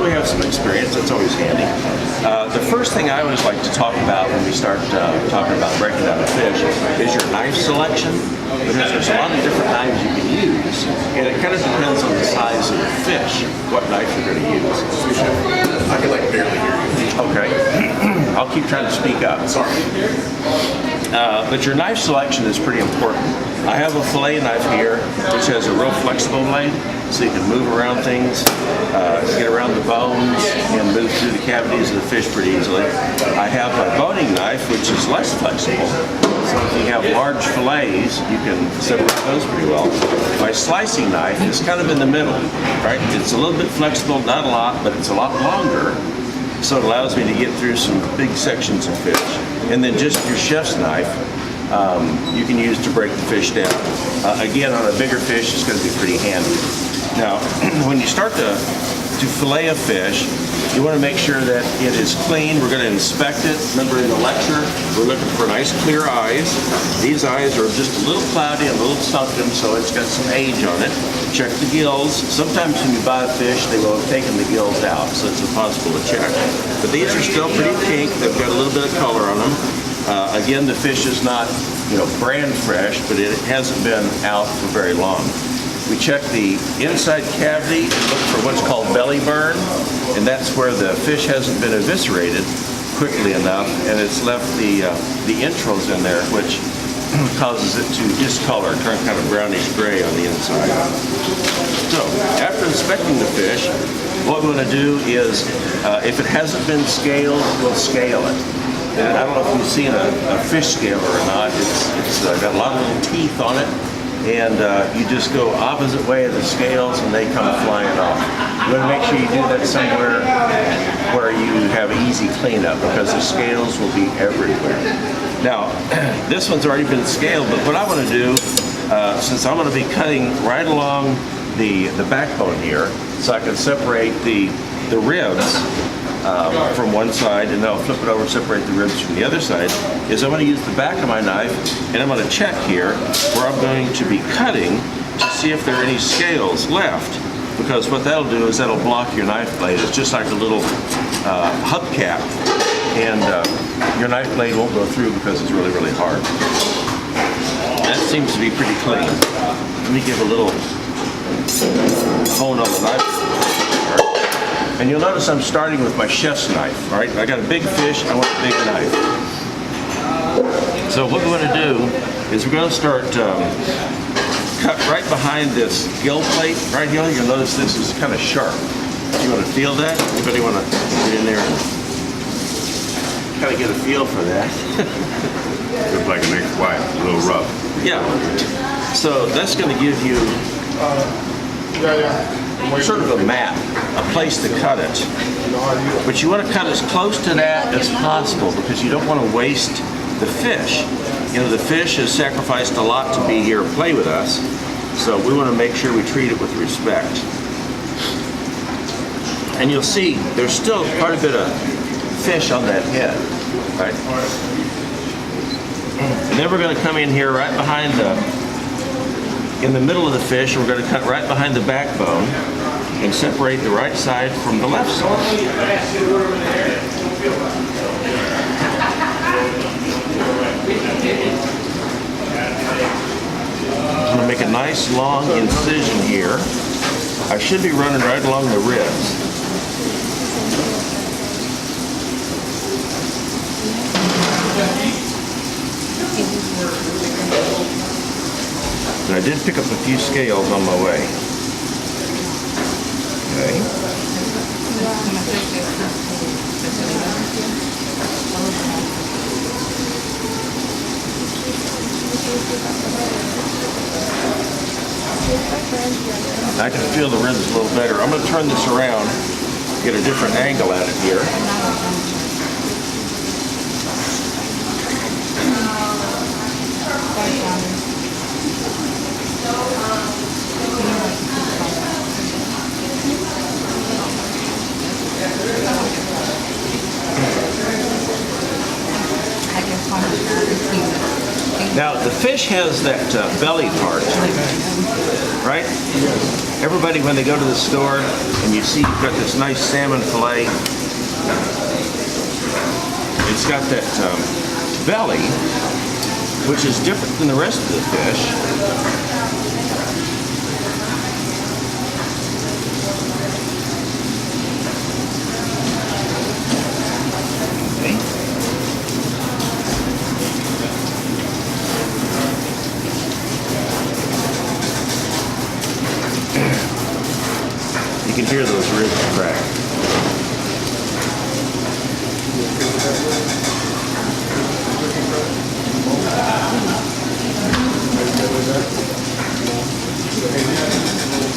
we have some experience. That's always handy. The first thing I always like to talk about when we start talking about breaking down a fish is your knife selection, because there's a lot of different knives you can use, and it kind of depends on the size of the fish, what knife you're going to use. I can like barely hear you. Okay. I'll keep trying to speak up. Sorry. But your knife selection is pretty important. I have a fillet knife here, which has a real flexible blade, so you can move around things, get around the bones, and move through the cavities of the fish pretty easily. I have a boning knife, which is less flexible, so if you have large fillets, you can separate those pretty well. My slicing knife is kind of in the middle, right? It's a little bit flexible, not a lot, but it's a lot longer, so it allows me to get through some big sections of fish. And then just your chef's knife, you can use to break the fish down. Again, on a bigger fish, it's going to be pretty handy. Now, when you start to fillet a fish, you want to make sure that it is clean. We're going to inspect it. Remember, in the lecture, we're looking for nice, clear eyes. These eyes are just a little cloudy, a little sunken, so it's got some age on it. Check the gills. Sometimes when you buy a fish, they will have taken the gills out, so it's impossible to check. But these are still pretty pink. They've got a little bit of color on them. Again, the fish is not, brand fresh, but it hasn't been out for very long. We check the inside cavity and look for what's called belly burn, and that's where the fish hasn't been eviscerated quickly enough, and it's left the entrails in there, which causes it to discolor, turn kind of brownish gray on the inside. So, after inspecting the fish, what we want to do is, if it hasn't been scaled, we'll scale it. And I don't know if you've seen a fish scaler or not. It's got a lot of little teeth on it, and you just go opposite way of the scales and they come flying off. You want to make sure you do that somewhere where you have easy cleanup, because the scales will be everywhere. Now, this one's already been scaled, but what I want to do, since I'm going to be cutting right along the backbone here, so I can separate the ribs from one side, and then I'll flip it over and separate the ribs from the other side, is I'm going to use the back of my knife, and I'm going to check here where I'm going to be cutting to see if there are any scales left, because what that'll do is that'll block your knife blade. It's just like a little hubcap, and your knife blade won't go through because it's really, really hard. That seems to be pretty clean. Let me give a little hone on the knife. And you'll notice I'm starting with my chef's knife, right? I got a big fish, I want a big knife. So what we're going to do is we're going to start cut right behind this gill plate right here. You'll notice this is kind of sharp. You want to feel that? Anybody want to get in there and kind of get a feel for that? Looks like an ex-wife, a little rough. Yeah. So that's going to give you sort of a map, a place to cut it. But you want to cut as close to that as possible, because you don't want to waste the fish. The fish has sacrificed a lot to be here and play with us, so we want to make sure we treat it with respect. And you'll see there's still quite a bit of fish on that head, right? And then we're going to come in here right behind in the middle of the fish, and we're going to cut right behind the backbone and separate the right side from the left side. I'm going to make a nice long incision here. I should be running right along the ribs. And I did pick up a few scales on my way. Okay. I can feel the ribs a little better. I'm going to turn this around, get a different angle at it here. Now, the fish has that belly part, right? Everybody, when they go to the store and you see you've got this nice salmon fillet, it's got that belly, which is different than the rest of the fish. Okay. You can hear those ribs crack.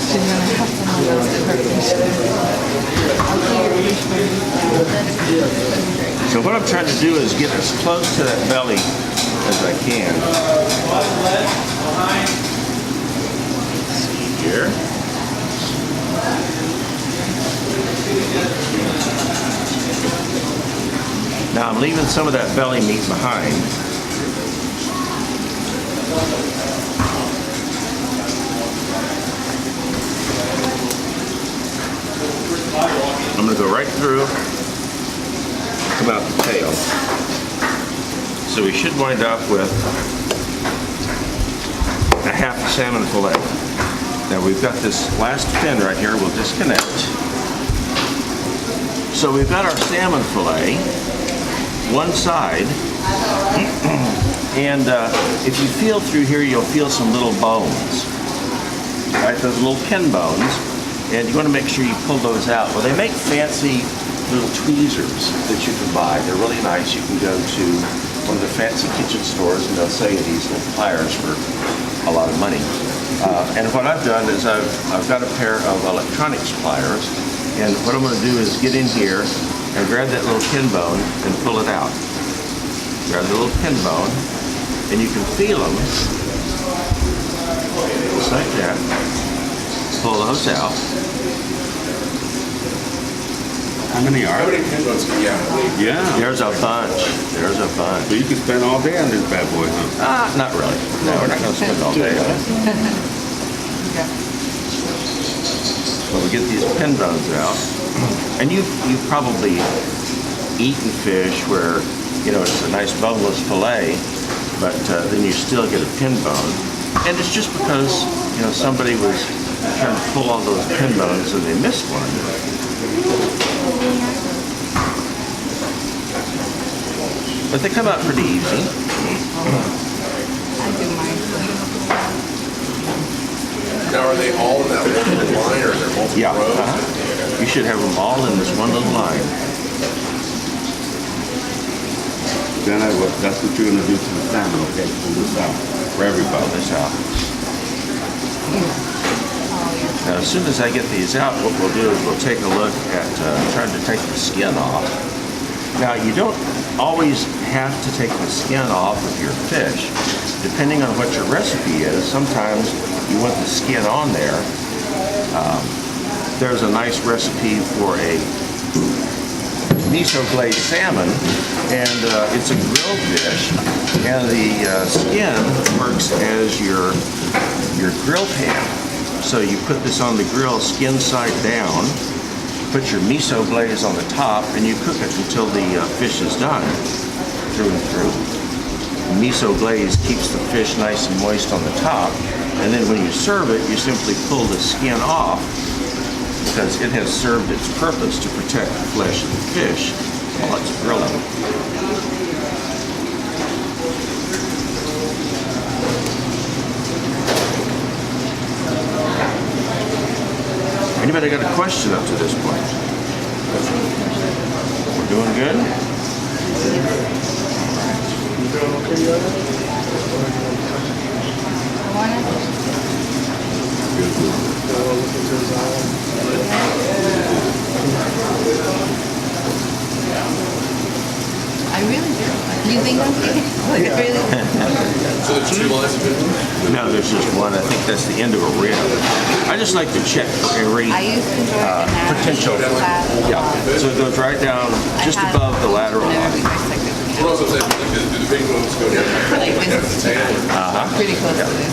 She's gonna have some of those in her fish. So what I'm trying to do is get as close to that belly as I can. See here. Now I'm leaving some of that belly meat behind. I'm going to go right through, come out the tail. So we should wind up with a half salmon fillet. Now we've got this last fin right here, we'll disconnect. So we've got our salmon fillet, one side, and if you feel through here, you'll feel some little bones, right? Those little pin bones. And you want to make sure you pull those out. Well, they make fancy little tweezers that you can buy. They're really nice. You can go to one of the fancy kitchen stores and they'll sell you these little pliers for a lot of money. And what I've done is I've got a pair of electronics pliers, and what I'm going to do is get in here and grab that little pin bone and pull it out. Grab the little pin bone, and you can feel them just like that. Pull those out. How many are there? Yeah. There's a bunch. There's a bunch. So you can spend all day on this bad boy, huh? Not really. No, we're not going to spend all day on it. So we get these pin bones out, and you've probably eaten fish where it's a nice boneless fillet, but then you still get a pin bone, and it's just because somebody was trying to pull all those pin bones and they missed one. But they come out pretty easy. I do mine. Now, are they all in that one little line, or are there multiple Yeah. rows? You should have them all in this one little line. Then that's what you're gonna do to the salmon, okay? Pull this out for everybody. Pull this out. Now, as soon as I get these out, what we'll do is we'll take a look at trying to take the skin off. Now, you don't always have to take the skin off of your fish. Depending on what your recipe is, sometimes you want the skin on there. There's a nice recipe for a miso glazed salmon, and it's a grilled dish, and the skin works as your grill pan. So you put this on the grill skin side down, put your miso glaze on the top, and you cook it until the fish is done, through and through. The miso glaze keeps the fish nice and moist on the top, and then when you serve it, you simply pull the skin off, because it has served its purpose to protect the flesh of the fish while it's grilling. Anybody got a question up to this point? We're doing good? I really do. You think I'm kidding? Like, really? So there's two lines of it? No, there's just one. I think that's the end of a rib. I just like to check for every I used to enjoy it now. potential. Yeah, so it goes right down just above the lateral line. Well, I was gonna say, do the big ones go down? Pretty close to this.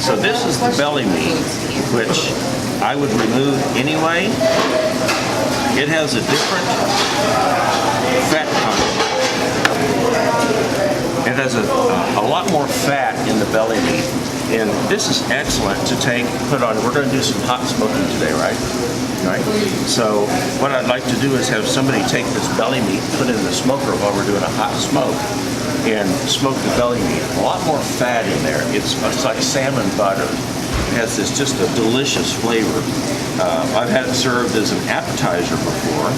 So this is the belly meat, which I would remove anyway. It has a different fat content. It has a lot more fat in the belly meat. And this is excellent to put on. We're going to do some hot smoking today, right? Right. So what I'd like to do is have somebody take this belly meat, put it in the smoker while we're doing a hot smoke, and smoke the belly meat. A lot more fat in there. It's like salmon butter. It has this just a delicious flavor. I've had it served as an appetizer before.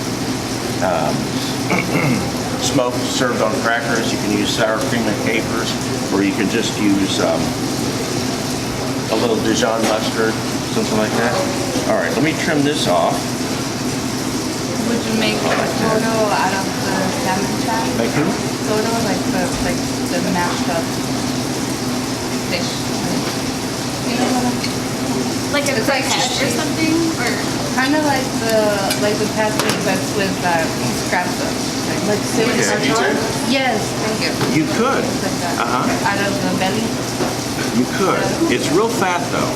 Smoked, served on crackers. You can use sour cream and capers, or you can just use a little Dijon mustard, something like that. All right, let me trim this off. Would you make soto out of the salmon fat? Make who? Soto, like the mashed up fish. You know what I'm... Like a It's like croquette or sushi. something? Or Kind of like the pasta that's with scraps of. Like Okay. Yes, thank you. You could. Like that. Uh-huh. Out of the belly. You could. It's real fat though.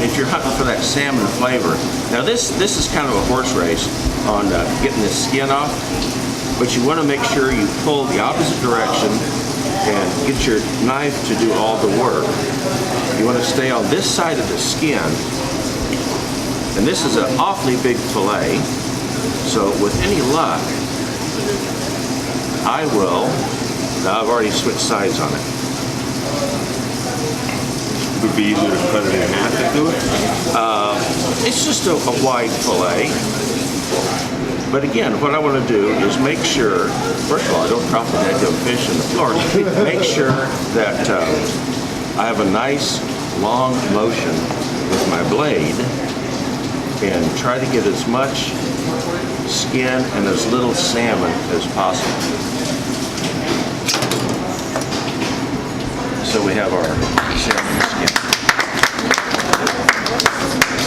If you're hunting for that salmon flavor. Now this is kind of a horse race on getting the skin off, but you want to make sure you pull the opposite direction and get your knife to do all the work. You want to stay on this side of the skin, and this is an awfully big fillet, so with any luck, I will, now I've already switched sides on it. It would be easier to cut it in half to do it. It's just a wide fillet. But again, what I want to do is make sure, first of all, I don't drop the dead fish in the floor. Make sure that I have a nice long motion with my blade and try to get as much skin and as little salmon as possible. So we have our salmon skin.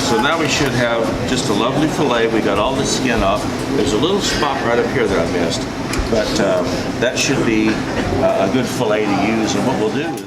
So now we should have just a lovely fillet. We got all the skin off. There's a little spot right up here that I missed, but that should be a good fillet to use. And what we'll do is